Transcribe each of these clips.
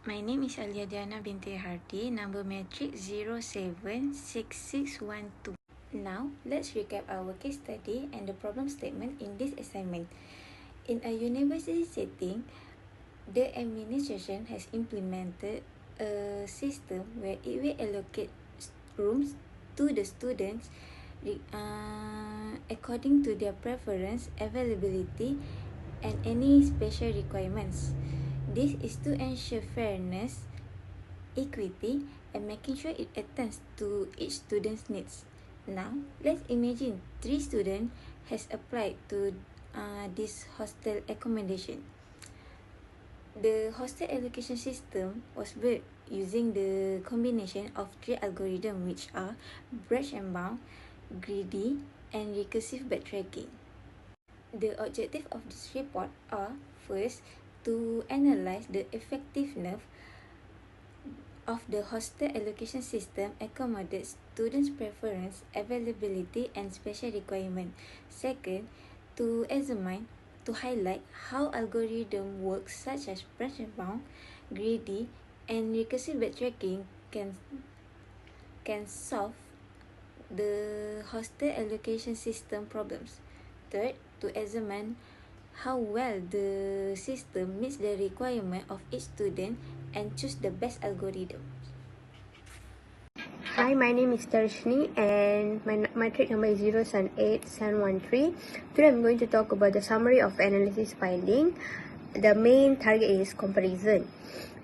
My name is Alia Diana binti Hardi, number matric 076612. Now, let's recap our case study and the problem statement in this assignment. In a university setting, the administration has implemented a system where it will allocate rooms to the students according to their preference, availability, and any special requirements. This is to ensure fairness, equity, and making sure it attends to each student's needs. Now, let's imagine 3 students has applied to this hostel accommodation. The hostel allocation system was built using the combination of 3 algorithms, which are branch and bound, greedy, and recursive backtracking. The objective of this report are, first, to analyze the effectiveness of the hostel allocation system accommodates students' preference, availability, and special requirement. Second, to examine, to highlight how algorithm works such as branch and bound, greedy, and recursive backtracking can solve the hostel allocation system problems. Third, to examine how well the system meets the requirement of each student and choose the best algorithm. Hi, my name is Darshini and my matric number is 078713. Today I'm going to talk about the summary of analysis finding. The main target is comparison.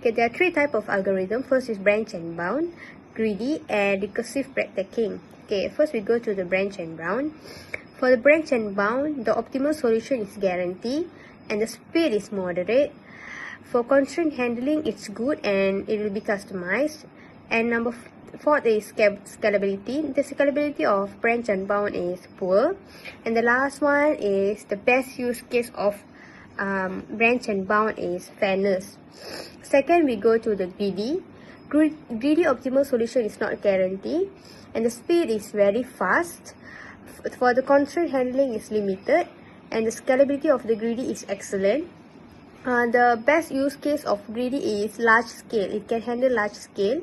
Okay, there are 3 types of algorithm. First is branch and bound, greedy, and recursive backtracking. Okay, first we go to the branch and bound. For the branch and bound, the optimal solution is guaranteed and the speed is moderate. For constraint handling, it's good and it will be customized. And number 4 is scalability. The scalability of branch and bound is poor. And the last one is the best use case of branch and bound is fairness. Second, we go to the greedy. Greedy optimal solution is not guaranteed and the speed is very fast. For the constraint handling is limited and the scalability of the greedy is excellent. The best use case of greedy is large scale. It can handle large scale.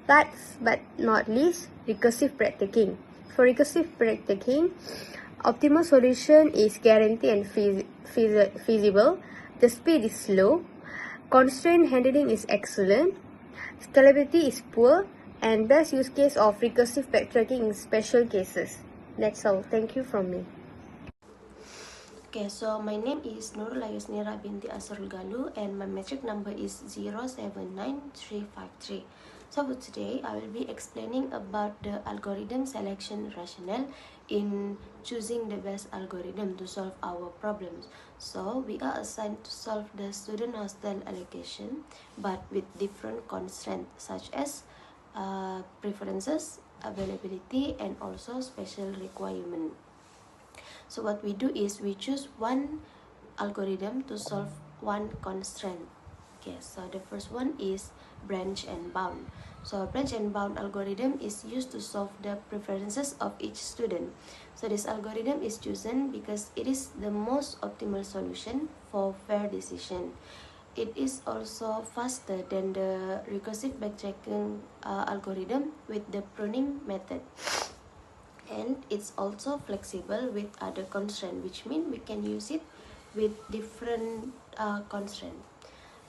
Last but not least, recursive backtracking. For recursive backtracking, optimal solution is guaranteed and feasible. The speed is slow. Constraint handling is excellent. Scalability is poor. And best use case of recursive backtracking in special cases. That's all. Thank you from me. Okay, so my name is Nurul Ayusnira binti Asrul Galu and my matric number is 079353. So for today, I will be explaining about the algorithm selection rationale in choosing the best algorithm to solve our problems. So we are assigned to solve the student hostel allocation but with different constraints such as preferences, availability, and also special requirement. So what we do is we choose one algorithm to solve one constraint. Okay, so the first one is branch and bound. So branch and bound algorithm is used to solve the preferences of each student. So this algorithm is chosen because it is the most optimal solution for fair decision. It is also faster than the recursive backtracking algorithm with the pruning method. And it's also flexible with other constraints, which means we can use it with different constraints.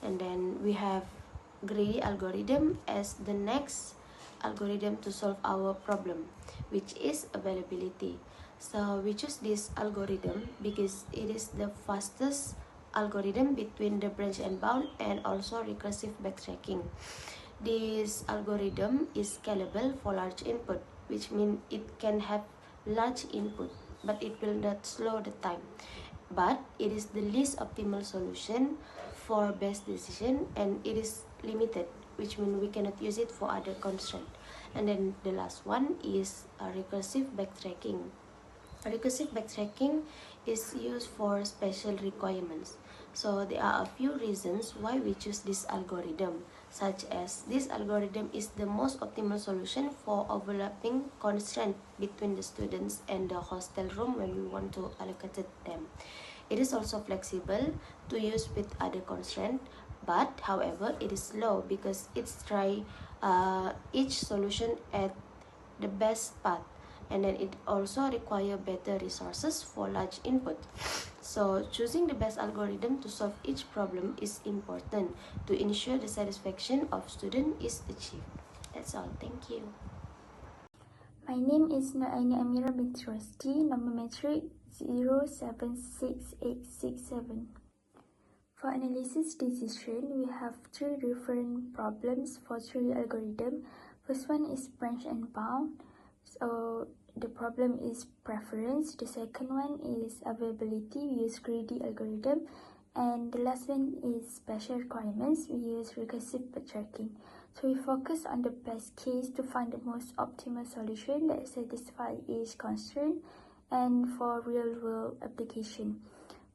And then we have greedy algorithm as the next algorithm to solve our problem, which is availability. So we choose this algorithm because it is the fastest algorithm between the branch and bound and also recursive backtracking. This algorithm is scalable for large input, which means it can have large input but it will not slow the time. But it is the least optimal solution for best decision and it is limited, which means we cannot use it for other constraint. And then the last one is recursive backtracking. Recursive backtracking is used for special requirements. So there are a few reasons why we choose this algorithm, such as this algorithm is the most optimal solution for overlapping constraint between the students and the hostel room when we want to allocate them. It is also flexible to use with other constraints, but however it is slow because it's try each solution at the best path, and then it also require better resources for large input. So choosing the best algorithm to solve each problem is important to ensure the satisfaction of student is achieved. That's all. Thank you. My name is Nuraini Amira binti Rasti, number metric 076867. For analysis decision, we have three different problems for three algorithms. First one is branch and bound. So the problem is preference. The second one is availability. We use greedy algorithm. And the last one is special requirements. We use recursive backtracking. So we focus on the best case to find the most optimal solution that satisfies each constraint and for real-world application.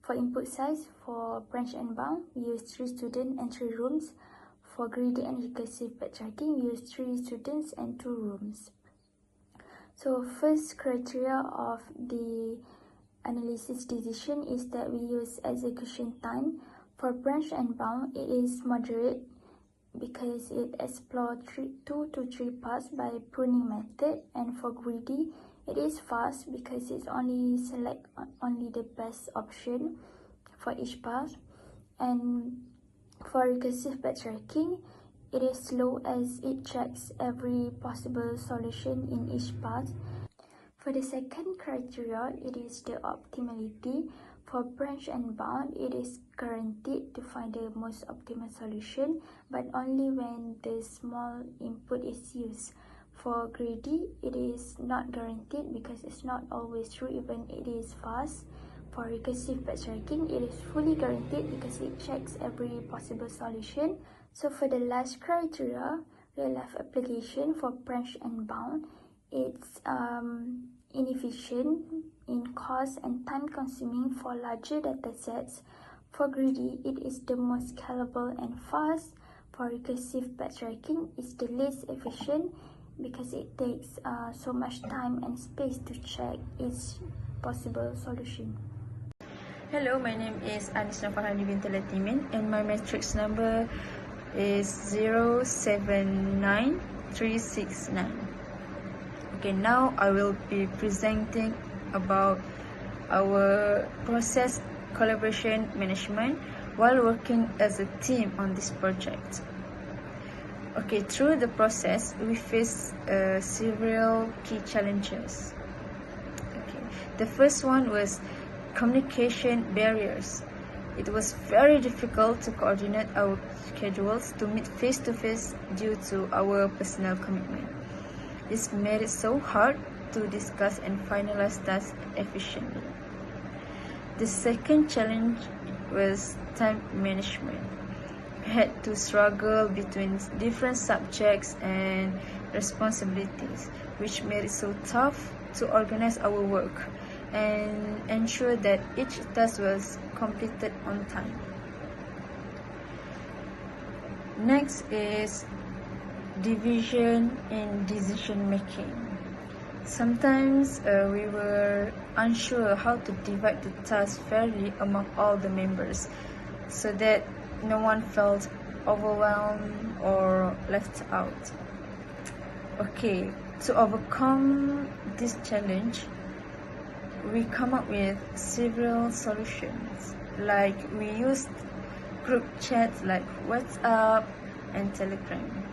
For input size, for branch and bound, we use 3 students and 3 rooms. For greedy and recursive backtracking, we use 3 students and 2 rooms. So first criteria of the analysis decision is that we use execution time. For branch and bound, it is moderate because it explores 2 to 3 paths by pruning method, and for greedy, it is fast because it only select only the best option for each path. And for recursive backtracking, it is slow as it checks every possible solution in each path. For the second criteria, it is the optimality. For branch and bound, it is guaranteed to find the most optimal solution, but only when the small input is used. For greedy, it is not guaranteed because it's not always true even it is fast. For recursive backtracking, it is fully guaranteed because it checks every possible solution. So for the last criteria, real-life application for branch and bound, it's inefficient in cost and time-consuming for larger datasets. For greedy, it is the most scalable and fast. For recursive backtracking, it's the least efficient because it takes so much time and space to check each possible solution. Hello, my name is Anisha Farhani binti Latimin and my matrix number is 079369. Okay, now I will be presenting about our process collaboration management while working as a team on this project. Okay, through the process, we face several key challenges. Okay, the first one was communication barriers. It was very difficult to coordinate our schedules to meet face-to-face due to our personal commitment. This made it so hard to discuss and finalize tasks efficiently. The second challenge was time management. We had to struggle between different subjects and responsibilities, which made it so tough to organize our work and ensure that each task was completed on time. Next is division in decision making. Sometimes we were unsure how to divide the task fairly among all the members so that no one felt overwhelmed or left out. Okay, to overcome this challenge, we come up with several solutions. Like we used group chats like WhatsApp and Telegram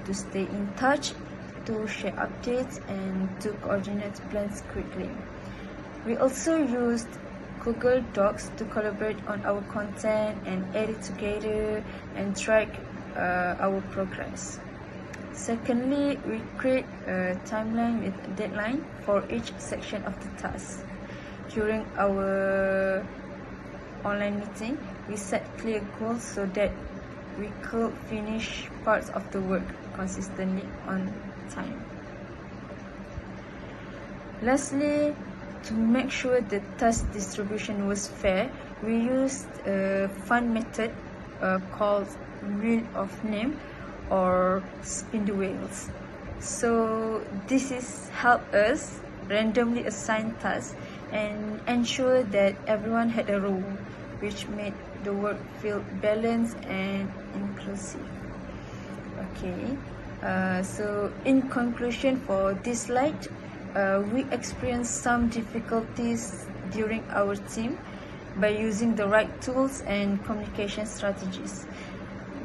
to stay in touch, to share updates, and to coordinate plans quickly. We also used Google Docs to collaborate on our content and edit together and track our progress. Secondly, we create a timeline with a deadline for each section of the task. During our online meeting, we set clear goals so that we could finish parts of the work consistently on time. Lastly, to make sure the task distribution was fair, we used a fun method called Wheel of Name or Spin the Wheels. So this is help us randomly assign tasks and ensure that everyone had a role, which made the work feel balanced and inclusive. Okay, so in conclusion for this slide, we experienced some difficulties during our team by using the right tools and communication strategies.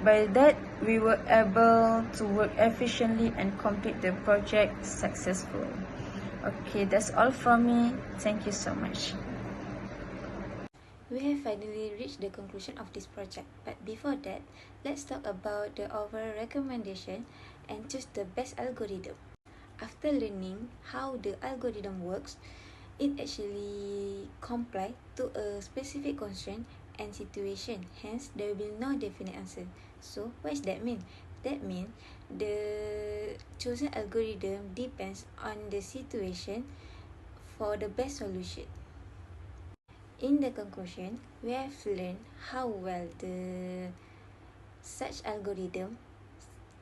By that, we were able to work efficiently and complete the project successfully. Okay, that's all from me. Thank you so much. We have finally reached the conclusion of this project, but before that, let's talk about the overall recommendation and choose the best algorithm. After learning how the algorithm works, it actually comply to a specific constraint and situation. Hence, there will be no definite answer. So, what does that mean? That means the chosen algorithm depends on the situation for the best solution. In the conclusion, we have learned how well the such algorithm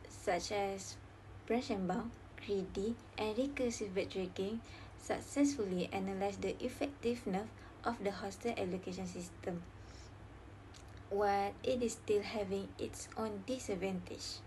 such as branch and bound, greedy, and recursive backtracking successfully analyze the effectiveness of the hostel allocation system, while it is still having its own disadvantage.